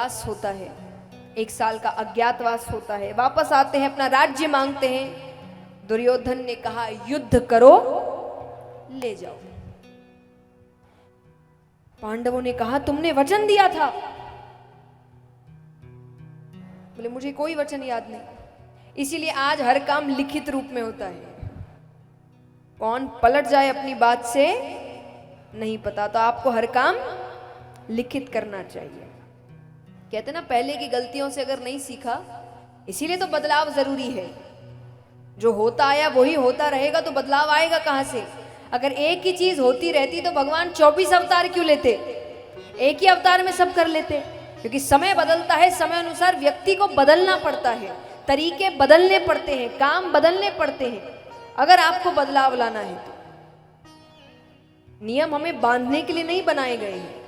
वनवास होता है, 1 साल का अज्ञातवास होता है, वापस आते हैं, अपना राज्य मांगते हैं। दुर्योधन ने कहा युद्ध करो, ले जाओ। पांडवों ने कहा तुमने वचन दिया था। बोले मुझे कोई वचन याद नहीं, इसीलिए आज हर काम लिखित रूप में होता है। कौन पलट जाए अपनी बात से नहीं पता, तो आपको हर काम लिखित करना चाहिए। कहते ना पहले की गलतियों से अगर नहीं सीखा, इसीलिए तो बदलाव जरूरी है। जो होता आया वही होता रहेगा, तो बदलाव आएगा कहां से? अगर एक ही चीज होती रहती तो भगवान 24 अवतार क्यों लेते? एक ही अवतार में सब कर लेते। क्योंकि समय बदलता है, समय अनुसार व्यक्ति को बदलना पड़ता है, तरीके बदलने पड़ते हैं, काम बदलने पड़ते हैं। अगर आपको बदलाव लाना है तो नियम हमें बांधने के लिए नहीं बनाए गए हैं,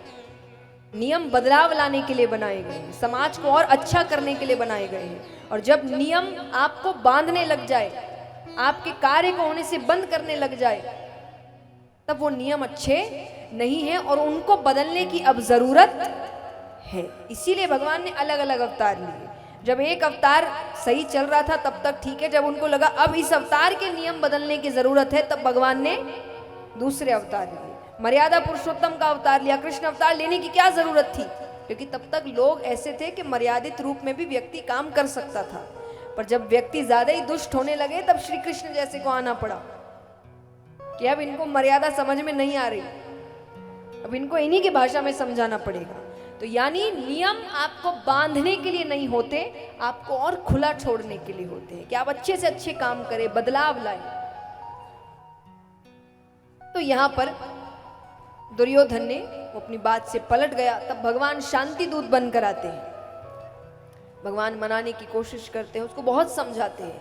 नियम बदलाव लाने के लिए बनाए गए हैं, समाज को और अच्छा करने के लिए बनाए गए हैं। और जब नियम आपको बांधने लग जाए, आपके कार्य को होने से बंद करने लग जाए, तब वो नियम अच्छे नहीं हैं और उनको बदलने की अब जरूरत है। इसीलिए भगवान ने अलग अलग अवतार लिए। जब एक अवतार सही चल रहा था तब तक ठीक है, जब उनको लगा अब इस अवतार के नियम बदलने की जरूरत है, तब भगवान ने दूसरे अवतार लिए। मर्यादा पुरुषोत्तम का अवतार लिया। कृष्ण अवतार लेने की क्या जरूरत थी? क्योंकि तब तक लोग ऐसे थे कि मर्यादित रूप में भी व्यक्ति काम कर सकता था। पर जब व्यक्ति ज्यादा ही दुष्ट होने लगे, तब श्री कृष्ण जैसे को आना पड़ा कि अब इनको मर्यादा समझ में नहीं आ रही, अब इनको इन्हीं की भाषा में समझाना पड़ेगा। तो यानी नियम आपको बांधने के लिए नहीं होते, आपको और खुला छोड़ने के लिए होते हैं कि आप अच्छे से अच्छे काम करें, बदलाव लाएं। तो यहां पर दुर्योधन ने वो अपनी बात से पलट गया। तब भगवान शांति दूत बनकर आते हैं। भगवान मनाने की कोशिश करते हैं, उसको बहुत समझाते हैं,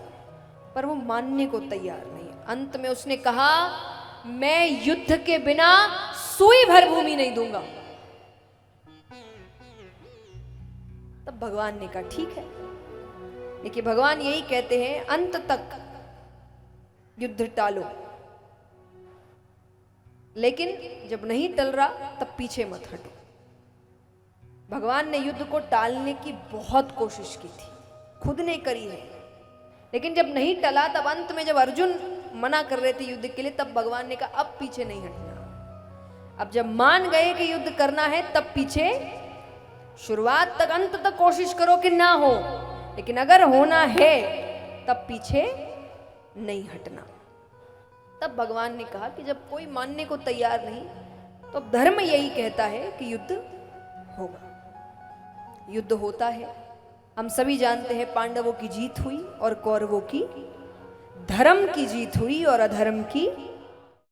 पर वो मानने को तैयार नहीं। अंत में उसने कहा मैं युद्ध के बिना सुई भर भूमि नहीं दूंगा। तब भगवान ने कहा ठीक है। देखिए भगवान यही कहते हैं अंत तक युद्ध टालो, लेकिन जब नहीं टल रहा तब पीछे मत हटो। भगवान ने युद्ध को टालने की बहुत कोशिश की थी, खुद ने करी है, लेकिन जब नहीं टला तब अंत में जब अर्जुन मना कर रहे थे युद्ध के लिए, तब भगवान ने कहा अब पीछे नहीं हटना। अब जब मान गए कि युद्ध करना है तब पीछे, शुरुआत तक अंत तक कोशिश करो कि ना हो, लेकिन अगर होना है तब पीछे नहीं हटना। तब भगवान ने कहा कि जब कोई मानने को तैयार नहीं, तो धर्म यही कहता है कि युद्ध होगा। युद्ध होता है, हम सभी जानते हैं पांडवों की जीत हुई और कौरवों की, धर्म की जीत हुई और अधर्म की